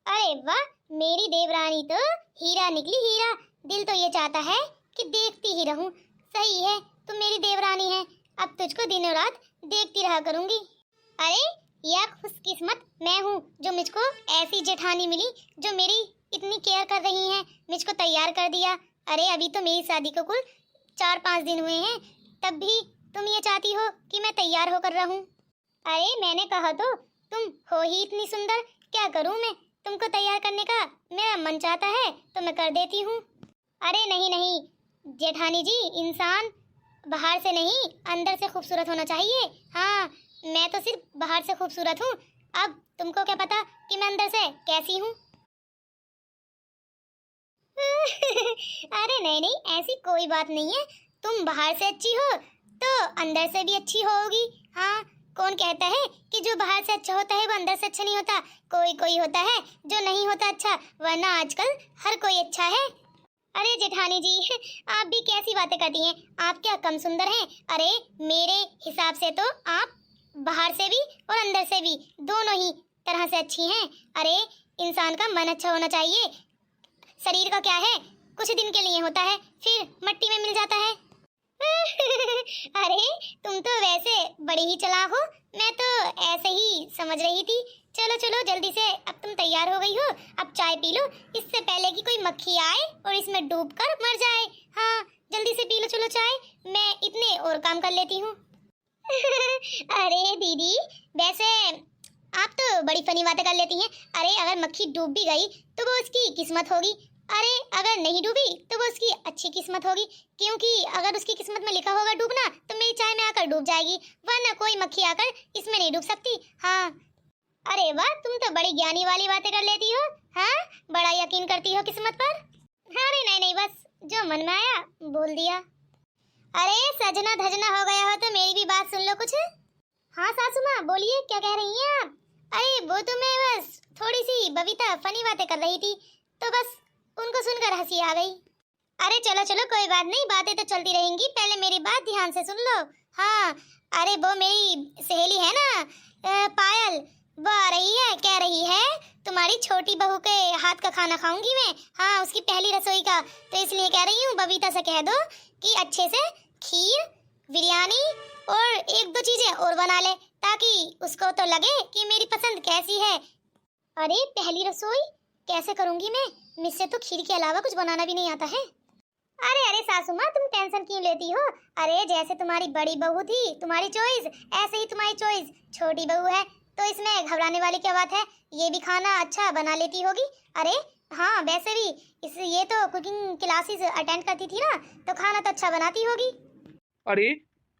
अरे वाह, मेरी देवरानी तो हीरा निकली हीरा। दिल तो ये चाहता है कि देखती ही रहूं। सही है, तुम मेरी देवरानी है, अब तुझको दिनों रात देखती रहा करूंगी। अरे यह खुशकिस्मत मैं हूँ जो मुझको ऐसी जेठानी मिली जो मेरी इतनी केयर कर रही है, मुझको तैयार कर दिया। अरे अभी तो मेरी शादी को कुल 4-5 दिन हुए हैं, तब भी तुम ये चाहती हो कि मैं तैयार होकर रहूं। अरे मैंने कहा तो तुम हो ही इतनी सुंदर, क्या करूं मैं? तुमको तैयार करने का मेरा मन चाहता है तो मैं कर देती हूँ। अरे नहीं नहीं जेठानी जी, इंसान बाहर से नहीं अंदर से खूबसूरत होना चाहिए। हाँ, मैं तो सिर्फ बाहर से खूबसूरत हूँ, अब तुमको क्या पता कि मैं अंदर से कैसी हूँ। अरे नहीं नहीं, ऐसी कोई बात नहीं है। तुम बाहर से अच्छी हो तो अंदर से भी अच्छी होगी। हाँ, कौन कहता है कि जो बाहर से अच्छा होता है वो अंदर से अच्छा नहीं होता? कोई कोई होता है जो नहीं होता अच्छा, वरना आजकल हर कोई अच्छा है। अरे जेठानी जी, आप भी कैसी बातें करती हैं? आप क्या कम सुंदर हैं? अरे मेरे हिसाब से तो आप बाहर से भी और अंदर से भी दोनों ही तरह से अच्छी हैं। अरे इंसान का मन अच्छा होना चाहिए। शरीर का क्या है, कुछ दिन के लिए होता है, फिर मिट्टी में मिल जाता है। अरे तुम तो वैसे बड़ी ही चालाक हो, मैं तो ऐसे ही समझ रही थी। चलो चलो जल्दी से, अब तुम तैयार हो गई हो, अब चाय पी लो, इससे पहले कि कोई मक्खी आए और इसमें डूबकर मर जाए। हाँ जल्दी से पी लो, चलो चाय, मैं इतने और काम कर लेती हूँ। अरे दीदी, वैसे आप तो बड़ी फनी बातें कर लेती हैं। अरे अगर मक्खी डूब भी गई तो वो उसकी किस्मत होगी, अरे अगर नहीं डूबी तो वो उसकी अच्छी किस्मत होगी, क्योंकि अगर उसकी किस्मत में लिखा होगा डूबना तो मेरी चाय में आकर डूब जाएगी, वरना कोई मक्खी आकर इसमें नहीं डूब सकती। हाँ, अरे वाह, तुम तो बड़ी ज्ञानी वाली बातें कर लेती हो। हाँ, बड़ा यकीन करती हो किस्मत पर। अरे नहीं नहीं, बस जो मन में आया बोल दिया। अरे सजना धजना हो गया हो तो मेरी भी बात सुन लो कुछ। हाँ सासू माँ, बोलिए, क्या कह रही हैं आप? अरे वो तो मैं बस थोड़ी सी बबीता फनी बातें कर रही थी, तो बस उनको सुनकर हंसी आ गई। अरे चलो चलो कोई बात नहीं, बातें तो चलती रहेंगी, पहले मेरी बात ध्यान से सुन लो। हाँ, अरे वो मेरी सहेली है ना, पायल, वो आ रही है, कह रही है तुम्हारी छोटी बहू के हाथ का खाना खाऊंगी मैं। हाँ, उसकी पहली रसोई का, तो इसलिए कह रही हूँ बबीता से कह दो कि अच्छे से खीर, बिरयानी और 1-2 चीजें और बना ले, ताकि उसको तो लगे कि मेरी पसंद कैसी है। अरे पहली रसोई कैसे करूंगी मैं? मुझसे तो खीर के अलावा कुछ बनाना भी नहीं आता है। अरे अरे सासू माँ, तुम टेंशन क्यों लेती हो? अरे जैसे तुम्हारी बड़ी बहू थी तुम्हारी चॉइस, ऐसे ही तुम्हारी चॉइस छोटी बहू है, तो इसमें घबराने वाली क्या बात है? ये भी खाना अच्छा बना लेती होगी। अरे हाँ, वैसे भी इस ये तो कुकिंग क्लासेस अटेंड करती थी ना, तो खाना तो अच्छा बनाती होगी। अरे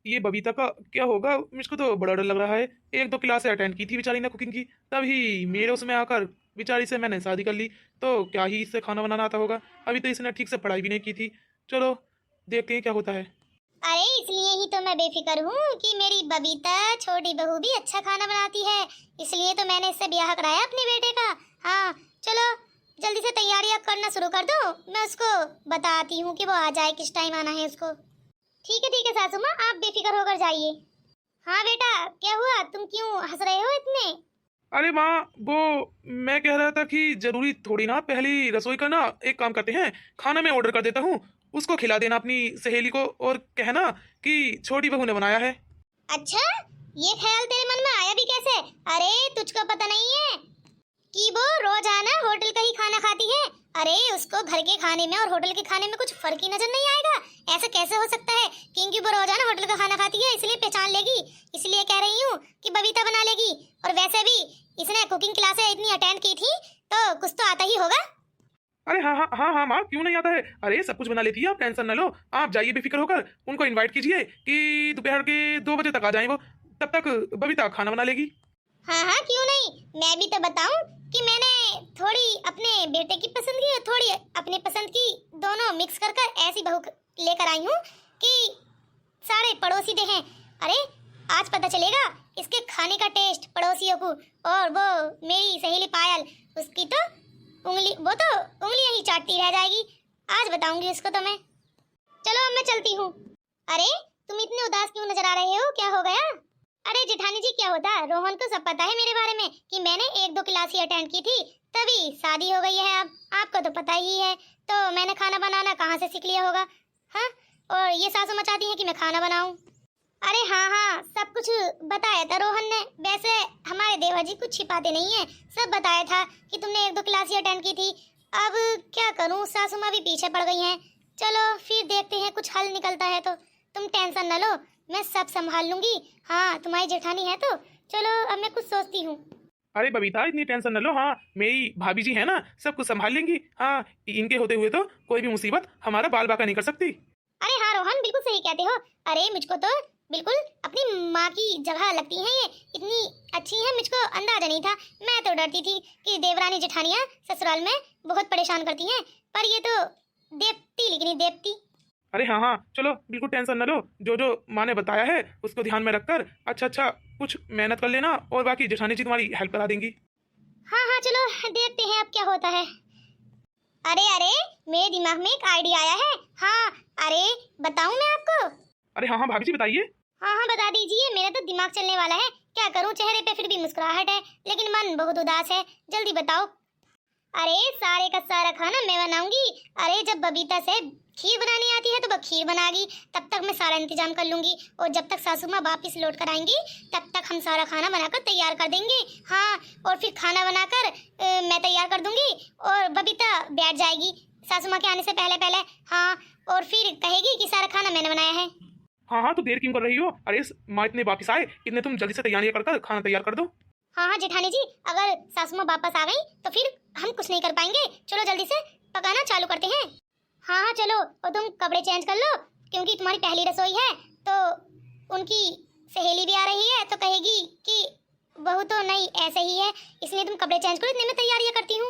ये बबीता का क्या होगा, मुझको तो बड़ा डर लग रहा है। 1-2 क्लासें अटेंड की थी बेचारी ने कुकिंग की, तभी मेरे उसमें आकर बेचारी से मैंने शादी कर ली, तो क्या ही इससे खाना बनाना आता होगा। अभी तो इसने ठीक से पढ़ाई भी नहीं की थी। चलो देखते हैं क्या होता है। अरे इसलिए ही तो मैं बेफिक्र हूँ कि मेरी बबीता छोटी बहू भी अच्छा खाना बनाती है, इसलिए तो मैंने इससे ब्याह कराया अपने बेटे का। हाँ चलो जल्दी से तैयारियां करना शुरू कर दो, मैं उसको बताती हूँ कि वो आ जाए, किस टाइम आना है उसको। ठीक है सासू माँ, आप बेफिक्र होकर जाइए। हाँ बेटा, क्या हुआ, तुम क्यों हंस रहे हो इतने? अरे माँ, वो मैं कह रहा था कि जरूरी थोड़ी ना पहली रसोई का ना, एक काम करते हैं, खाना मैं ऑर्डर कर देता हूँ, उसको खिला देना अपनी सहेली को, और कहना कि छोटी बहू ने बनाया है। अच्छा, ये ख्याल तेरे मन में आया भी कैसे? अरे तुझको पता नहीं है कि वो रोजाना होटल का ही खाना खाती है? अरे उसको घर के खाने में और होटल के खाने में कुछ फर्क ही नजर नहीं आएगा। ऐसा कैसे हो सकता है? क्योंकि वो रोजाना होटल का खाना खाती है इसलिए पहचान लेगी, इसलिए कह रही हूँ कि बबीता बना लेगी। और वैसे भी इसने कुकिंग क्लासेस इतनी अटेंड की थी, तो कुछ तो आता ही होगा। अरे हाँ हाँ हाँ हाँ माँ, क्यों नहीं आता है? अरे सब कुछ बना लेती है, आप टेंशन न लो। आप जाइए बेफिक्र होकर, उनको इनवाइट कीजिए कि दोपहर के 2 बजे तक आ जाएं वो, तब तक बबीता खाना बना लेगी। हाँ क्यों नहीं, मैं भी तो बताऊं कि मैंने थोड़ी अपने बेटे की पसंद की और थोड़ी अपने पसंद की, दोनों मिक्स कर कर ऐसी बहू लेकर आई हूँ कि सारे पड़ोसी देखें। अरे आज पता चलेगा इसके खाने का टेस्ट पड़ोसियों को। और वो मेरी सहेली पायल, उसकी तो वो तो उंगलियां ही चाटती रह जाएगी। आज बताऊंगी उसको तो मैं। चलो अब मैं चलती हूँ। अरे तुम इतने उदास क्यों नजर आ रहे हो, क्या हो गया? अरे जेठानी जी क्या होता है, रोहन को सब पता है मेरे बारे में कि मैंने 1-2 क्लास ही अटेंड की थी, तभी शादी हो गई है। अब आपको तो पता ही है, तो मैंने खाना बनाना कहाँ से सीख लिया होगा? हाँ, और ये सासू माँ चाहती है कि मैं खाना बनाऊं। अरे हाँ हाँ, सब कुछ बताया था रोहन ने। वैसे हमारे देवर जी कुछ छिपाते नहीं है, सब बताया था कि तुमने 1-2 क्लास ही अटेंड की थी। अब क्या करूं, सासू माँ भी पीछे पड़ गई हैं। चलो फिर देखते हैं, कुछ हल निकलता है तो। तुम टेंशन न लो, मैं सब संभाल लूंगी। हाँ, तुम्हारी जेठानी है तो चलो, अब मैं कुछ सोचती हूँ। अरे बबीता, इतनी टेंशन न लो। हाँ, मेरी भाभी जी है ना, सब कुछ संभाल लेंगी। हाँ, इनके होते हुए तो कोई भी मुसीबत हमारा बाल बाका नहीं कर सकती। अरे हाँ रोहन, बिल्कुल सही कहते हो। अरे मुझको तो बिल्कुल अपनी माँ की जगह लगती हैं ये, इतनी अच्छी हैं, मुझको अंदाजा नहीं था। मैं तो डरती थी कि देवरानी जेठानियाँ ससुराल में बहुत परेशान करती हैं, पर ये तो देवती निकली देवती। अरे हाँ हाँ, चलो बिल्कुल टेंशन न लो। जो जो माँ ने बताया है उसको ध्यान में रखकर अच्छा अच्छा कुछ मेहनत कर लेना, और बाकी जेठानी जी तुम्हारी हेल्प करा देंगी। हाँ हाँ, चलो देखते हैं अब क्या होता है। अरे अरे, मेरे दिमाग में एक आइडिया आया है। हाँ, अरे बताऊं मैं आपको? अरे हाँ हाँ भाभी जी, बताइए। हाँ हाँ, बता दीजिए। मेरा तो दिमाग चलने वाला है। क्या करूं, चेहरे पे फिर भी मुस्कुराहट है, लेकिन मन बहुत उदास है। जल्दी बताओ। अरे सारे का सारा खाना मैं बनाऊंगी। अरे जब बबीता से खीर बनानी आती है तो वह खीर बनाएगी, तब तक मैं सारा इंतजाम कर लूंगी। और जब तक सासू माँ वापिस लौट कर आएंगी तब तक हम सारा खाना बनाकर तैयार कर देंगे। हाँ, और फिर खाना बनाकर मैं तैयार कर दूंगी और बबीता बैठ जाएगी सासू माँ के आने से पहले पहले। हाँ, और फिर कहेगी कि सारा खाना मैंने बनाया है। हाँ हाँ, तो देर क्यों कर रही हो? अरे माँ इतने वापिस आए, इतने तुम जल्दी से तैयारियां कर कर खाना तैयार कर दो। हाँ हाँ जेठानी जी, अगर सासू माँ वापस आ गई तो फिर हम कुछ नहीं कर पाएंगे। चलो जल्दी से पकाना चालू करते हैं। हाँ हाँ चलो, और तुम कपड़े चेंज कर लो, क्योंकि तुम्हारी पहली रसोई है तो उनकी सहेली भी आ रही है तो कहेगी कि बहू तो नहीं ऐसे ही है, इसलिए तुम कपड़े चेंज करो, इतने में तैयारियां करती हूँ।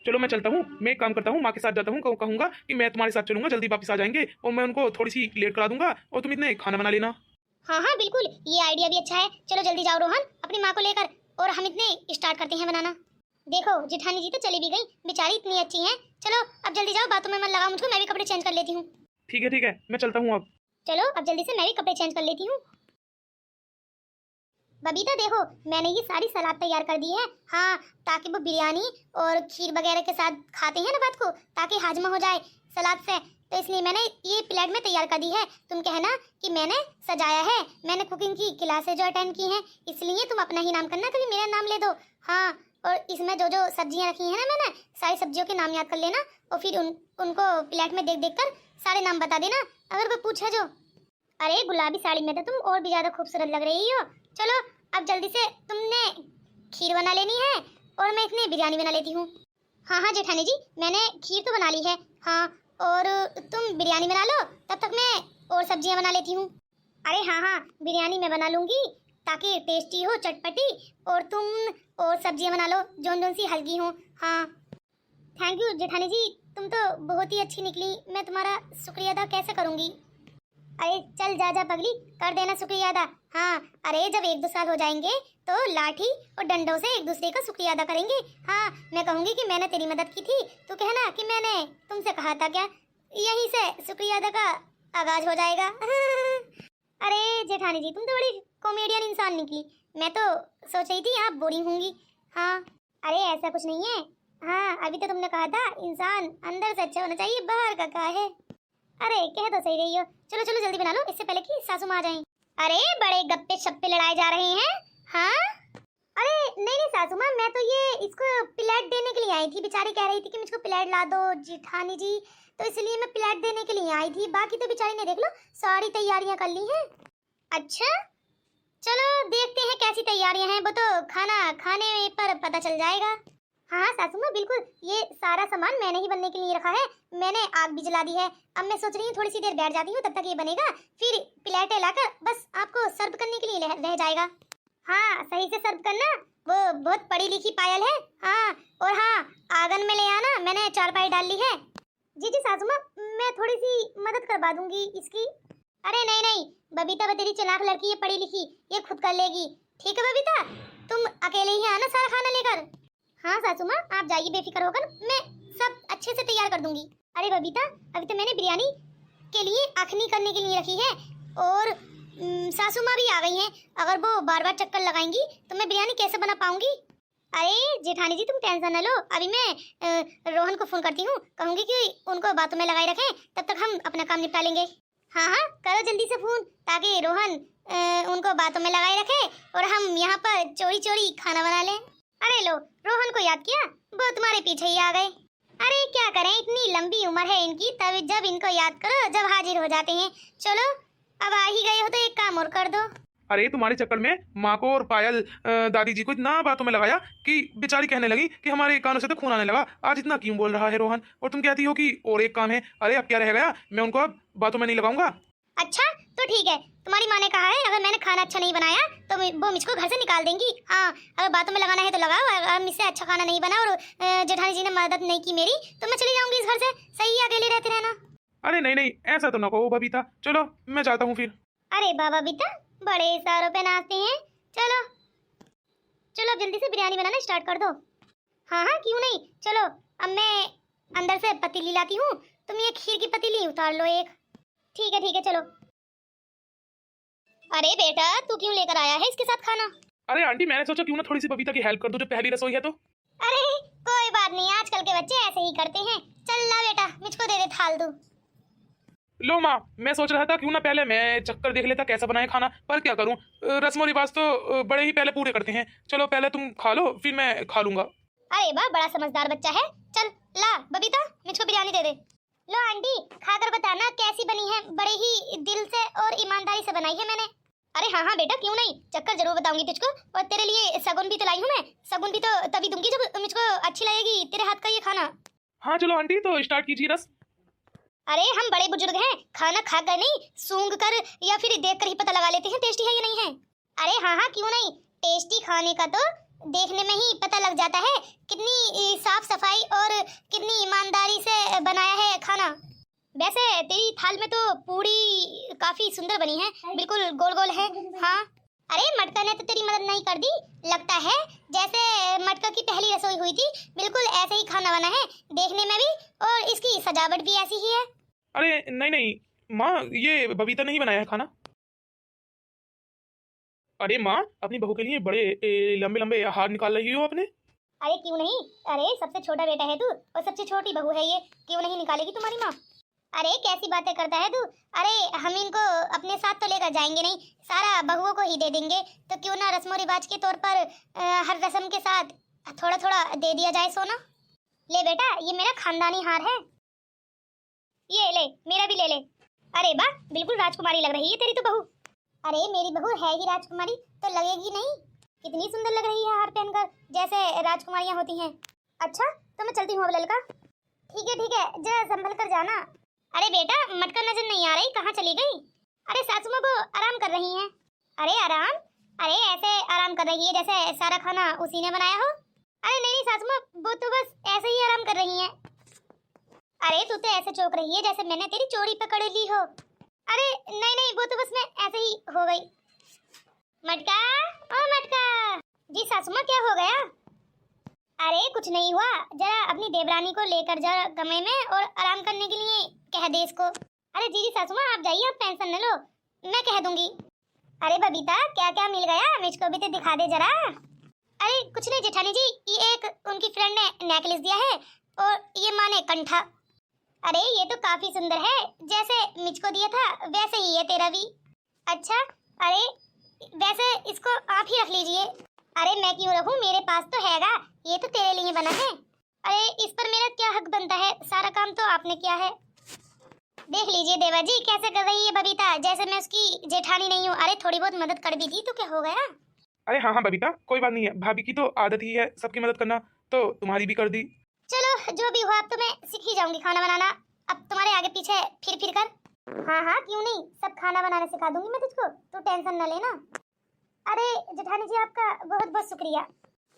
चलो मैं चलता हूँ, मैं एक काम करता हूँ, माँ के साथ जाता हूँ, कहूँगा कि मैं तुम्हारे साथ चलूंगा, जल्दी वापस आ जाएंगे, और मैं उनको थोड़ी सी लेट करा दूंगा और तुम इतने खाना बना लेना। हाँ हाँ बिल्कुल, ये आइडिया भी अच्छा है। चलो जल्दी जाओ रोहन अपनी माँ को लेकर, और हम इतने स्टार्ट करते हैं बनाना। देखो जेठानी जी तो चली भी गई, बेचारी इतनी अच्छी हैं। चलो अब जल्दी जाओ, बातों में मन लगाओ मुझको, मैं भी कपड़े चेंज कर लेती हूँ। ठीक है, मैं चलता हूँ अब। चलो अब जल्दी से मैं भी कपड़े चेंज कर लेती हूँ। बबीता देखो, मैंने ये सारी सलाद तैयार कर दी है। हाँ, ताकि वो बिरयानी और खीर वगैरह के साथ खाते हैं ना रात को, ताकि हाजमा हो जाए सलाद से, तो इसलिए मैंने ये प्लेट में तैयार कर दी है। तुम कहना कि मैंने सजाया है, मैंने कुकिंग की क्लासेज जो अटेंड की हैं, इसलिए तुम अपना ही नाम करना, कभी मेरा नाम ले दो। हाँ, और इसमें जो जो सब्जियां रखी हैं ना, मैंने सारी सब्जियों के नाम याद कर लेना, और फिर उनको प्लेट में देख देख कर सारे नाम बता देना अगर कोई पूछे जो। अरे गुलाबी साड़ी में तो तुम और भी ज्यादा खूबसूरत लग रही हो। चलो अब जल्दी से तुमने खीर बना लेनी है और मैं इतने बिरयानी बना लेती हूँ। हाँ हाँ जेठानी जी, मैंने खीर तो बना ली है। हाँ, और तुम बिरयानी बना लो, तब तक मैं और सब्जियां बना लेती हूँ। अरे हाँ हाँ, बिरयानी मैं बना लूँगी ताकि टेस्टी हो, चटपटी, और तुम और सब्जियां बना लो जोन सी हल्की हो। हाँ, थैंक यू जेठानी जी, तुम तो बहुत ही अच्छी निकली, मैं तुम्हारा शुक्रिया अदा कैसे करूँगी। अरे चल जा जा पगली, कर देना शुक्रिया अदा। हाँ, अरे जब 1-2 साल हो जाएंगे तो लाठी और डंडों से एक दूसरे का शुक्रिया अदा करेंगे। हाँ, मैं कहूँगी कि मैंने तेरी मदद की थी, तू कहना कि मैंने तुमसे कहा था क्या, यहीं से शुक्रिया अदा का आगाज हो जाएगा। अरे जेठानी जी, तुम तो बड़ी कॉमेडियन इंसान निकली, मैं तो सोच रही थी आप बोरिंग होंगी। हाँ, अरे ऐसा कुछ नहीं है। हाँ, अभी तो तुमने कहा था इंसान अंदर से अच्छा होना चाहिए, बाहर का क्या है। अरे कह तो सही रही हो। चलो चलो जल्दी बना लो, इससे पहले कि सासू माँ आ जाएं। अरे बड़े गप्पे शप्पे लड़ाए जा रहे हैं। हाँ, अरे नहीं नहीं सासू माँ, मैं तो ये इसको प्लेट देने के लिए आई थी, बेचारी कह रही थी कि मुझको प्लेट ला दो जेठानी जी, तो इसलिए मैं प्लेट देने के लिए आई थी। बाकी तो बेचारी ने देख लो सारी तैयारियां कर ली हैं। अच्छा, चलो देखते हैं कैसी तैयारियां हैं, वो तो खाना खाने पर पता चल जाएगा। हाँ सासू माँ बिल्कुल, ये सारा सामान मैंने ही बनने के लिए रखा है, मैंने आग भी जला दी है। अब मैं सोच रही हूँ थोड़ी सी देर बैठ जाती हूँ, तब तक ये बनेगा, फिर प्लेटें लाकर बस आपको सर्व करने के लिए रह जाएगा। हाँ, सही से सर्व करना, वो बहुत पढ़ी लिखी पायल है। हाँ, और हाँ, आंगन में ले आना, मैंने चारपाई डाल ली है। जी जी सासू माँ, मैं थोड़ी सी मदद करवा दूंगी इसकी। अरे नहीं नहीं, बबीता तेरी चालाक लड़की है, पढ़ी लिखी, ये खुद कर लेगी। ठीक है बबीता, तुम अकेले ही आना सारा खाना लेकर। हाँ सासू माँ, आप जाइए बेफिक्र होकर, मैं सब अच्छे से तैयार कर दूंगी। अरे बबीता, अभी तो मैंने बिरयानी के लिए अखनी करने के लिए रखी है, और सासू माँ भी आ गई हैं, अगर वो बार बार चक्कर लगाएंगी तो मैं बिरयानी कैसे बना पाऊंगी। अरे जेठानी जी तुम टेंशन न लो, अभी मैं रोहन को फोन करती हूँ, कहूंगी कि उनको बातों में लगाए रखें, तब तक हम अपना काम निपटा लेंगे। हाँ हाँ करो जल्दी से फोन, ताकि रोहन उनको बातों में लगाए रखे और हम यहाँ पर चोरी चोरी खाना बना लें। अरे लो रोहन को याद किया, वो तुम्हारे पीछे ही आ गए। अरे क्या करें, इतनी लंबी उम्र है इनकी, तब जब इनको याद करो जब हाजिर हो जाते हैं। चलो अब आ ही गए हो तो एक काम और कर दो। अरे तुम्हारे चक्कर में माँ को और पायल दादी जी को इतना बातों में लगाया कि बेचारी कहने लगी कि हमारे कानों से तो खून आने लगा। आज इतना क्यों बोल रहा है रोहन, और तुम कहती हो कि और एक काम है। अरे अब क्या रह गया, मैं उनको अब बातों में नहीं लगाऊंगा। अच्छा तो ठीक है, तुम्हारी माँ ने कहा है अगर मैंने खाना अच्छा नहीं बनाया तो वो मुझको घर से निकाल देंगी। हाँ अगर बातों में लगाना है तो लगाओ, अगर मुझसे अच्छा खाना नहीं बना और जेठानी जी ने मदद नहीं की मेरी, तो मैं चली जाऊंगी इस घर से। सही है अकेले रहते रहना। अरे नहीं नहीं ऐसा तो ना कहो बबीता, चलो मैं जाता हूँ फिर। अरे बाबा बीता बड़े इशारों पे नाचते हैं। चलो चलो अब जल्दी से बिरयानी बनाना स्टार्ट कर दो। हाँ हाँ क्यों नहीं, चलो अब मैं अंदर से पतीली लाती हूँ, तुम ये खीर की पतीली उतार लो एक। ठीक है चलो। अरे बेटा तू क्यों लेकर आया है इसके साथ खाना? अरे आंटी मैंने सोचा क्यों ना थोड़ी सी बबीता की हेल्प कर दूं, जो पहली रसोई है तो। अरे कोई बात नहीं, आजकल के बच्चे ऐसे ही करते हैं। चल ला बेटा मुझको दे दे थाल दो। लो माँ, मैं सोच रहा था क्यों ना पहले मैं चक्कर देख लेता कैसा बनाए खाना, पर क्या करूं, रस्म और रिवाज तो बड़े ही पहले पूरे करते हैं। चलो पहले तुम खा लो फिर मैं खा लूंगा। अरे वाह बड़ा समझदार बच्चा है। चल ला बबीता मुझको बिरयानी दे दे। लो आंटी खाकर बताना कैसी बनी है, बड़े ही दिल से और ईमानदारी से बनाई है मैंने। अरे हाँ हाँ बेटा क्यों नहीं, चक्कर जरूर बताऊंगी तुझको, और तेरे लिए सगुन भी तो लाई हूँ मैं। सगुन भी तो तभी दूंगी जब मुझको अच्छी लगेगी तेरे हाथ का ये खाना। हाँ चलो आंटी तो स्टार्ट कीजिए रस। अरे हम बड़े बुजुर्ग हैं, खाना खा कर नहीं सूंघ कर या फिर देख कर ही पता लगा लेते हैं टेस्टी है या नहीं है। अरे हाँ हाँ क्यों नहीं, टेस्टी खाने का तो देखने में ही पता लग जाता है कितनी साफ सफाई और कितनी ईमानदारी से बनाया है खाना। वैसे तेरी थाल में तो पूरी काफी सुंदर बनी है, बिल्कुल गोल गोल है। हाँ अरे मटका ने तो तेरी मदद नहीं कर दी, लगता है जैसे मटका की पहली रसोई हुई थी, बिल्कुल ऐसे ही खाना बना है देखने में भी, और इसकी सजावट भी ऐसी ही है। अरे नहीं नहीं माँ, ये बबीता नहीं बनाया है खाना। अरे माँ अपनी बहू के लिए बड़े लंबे लंबे हार निकाल रही हो अपने। अरे क्यों नहीं, अरे सबसे छोटा बेटा है तू और सबसे छोटी बहू है ये, क्यों नहीं निकालेगी तुम्हारी माँ? अरे कैसी बातें करता है तू, अरे हम इनको अपने साथ तो लेकर जाएंगे नहीं, सारा बहुओं को ही दे देंगे, तो क्यों ना रस्म रिवाज के तौर पर हर रस्म के साथ थोड़ा थोड़ा दे दिया जाए सोना। ले बेटा ये मेरा खानदानी हार है, ये ले मेरा भी ले ले। अरे वाह बिल्कुल राजकुमारी लग रही है तेरी तो बहू। अरे मेरी बहू है ही राजकुमारी तो लगेगी नहीं, कितनी सुंदर लग रही है हार पहनकर, जैसे राजकुमारियां होती हैं। अच्छा तो मैं चलती हूँ अब ललका। ठीक है जरा संभल कर जाना। अरे बेटा मटका नजर नहीं आ रही, कहाँ चली गई? अरे सासू माँ वो आराम कर रही हैं। अरे आराम, अरे ऐसे आराम कर रही है जैसे सारा खाना उसी ने बनाया हो। अरे नहीं सासू माँ वो तो बस ऐसे ही आराम कर रही हैं। अरे तू तो ऐसे चौंक रही है जैसे मैंने तेरी चोरी पकड़ ली हो। अरे नहीं वो तो बस मैं ऐसे ही हो गई। मटका ओ मटका। जी सासू माँ क्या हो गया? अरे कुछ नहीं हुआ, जरा अपनी देवरानी को लेकर जा कमरे में और आराम करने के लिए कह दे इसको। अरे जी सासू माँ आप जाइए, आप टेंशन न लो, मैं कह दूंगी। अरे बबीता क्या क्या मिल गया, मुझको भी तो दिखा दे जरा। अरे कुछ नहीं जेठानी जी, ये एक उनकी फ्रेंड ने नेकलेस दिया है और ये माँ ने कंठा। अरे ये तो काफी सुंदर है, जैसे मुझको दिया था वैसे ही है तेरा भी। अच्छा अरे वैसे इसको आप ही रख लीजिए। अरे मैं क्यों रखूं, मेरे पास तो हैगा, ये तो तेरे लिए बना है। अरे इस पर मेरा क्या हक बनता है, सारा काम तो आपने किया है। देख लीजिए देवा जी कैसे कर रही है बबीता, जैसे मैं उसकी जेठानी नहीं हूँ। अरे थोड़ी बहुत मदद कर भी दी तो क्या हो गया। अरे हाँ बबीता कोई बात नहीं है, भाभी की तो आदत ही है सबकी मदद करना, तो तुम्हारी भी कर दी। चलो जो भी हुआ अब तो मैं सीख ही जाऊंगी खाना बनाना, अब तुम्हारे आगे पीछे फिर कर। हाँ क्यों नहीं, सब खाना बनाना सिखा दूंगी मैं तुझको, तू टेंशन न लेना। अरे जेठानी जी आपका बहुत बहुत शुक्रिया।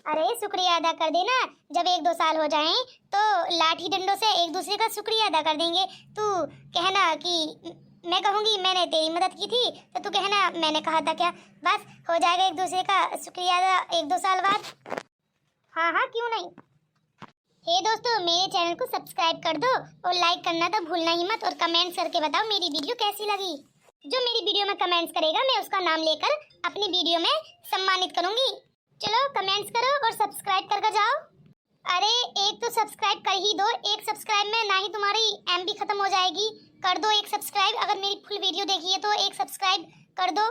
अरे शुक्रिया अदा कर देना, जब 1-2 साल हो जाएं तो लाठी डंडों से एक दूसरे का शुक्रिया अदा कर देंगे। तू कहना कि मैं कहूँगी मैंने तेरी मदद की थी, तो तू कहना मैंने कहा था क्या, बस हो जाएगा एक दूसरे का शुक्रिया अदा 1-2 साल बाद। हाँ क्यों नहीं। हे दोस्तों मेरे चैनल को सब्सक्राइब कर दो और लाइक करना तो भूलना ही मत, और कमेंट्स करके बताओ मेरी वीडियो कैसी लगी। जो मेरी वीडियो में कमेंट्स करेगा मैं उसका नाम लेकर अपनी वीडियो में सम्मानित करूंगी। चलो कमेंट्स करो और सब्सक्राइब कर जाओ। अरे एक तो सब्सक्राइब कर ही दो, एक सब्सक्राइब में ना ही तुम्हारी एमबी खत्म हो जाएगी। कर दो एक सब्सक्राइब, अगर मेरी फुल वीडियो देखी है तो एक सब्सक्राइब कर दो।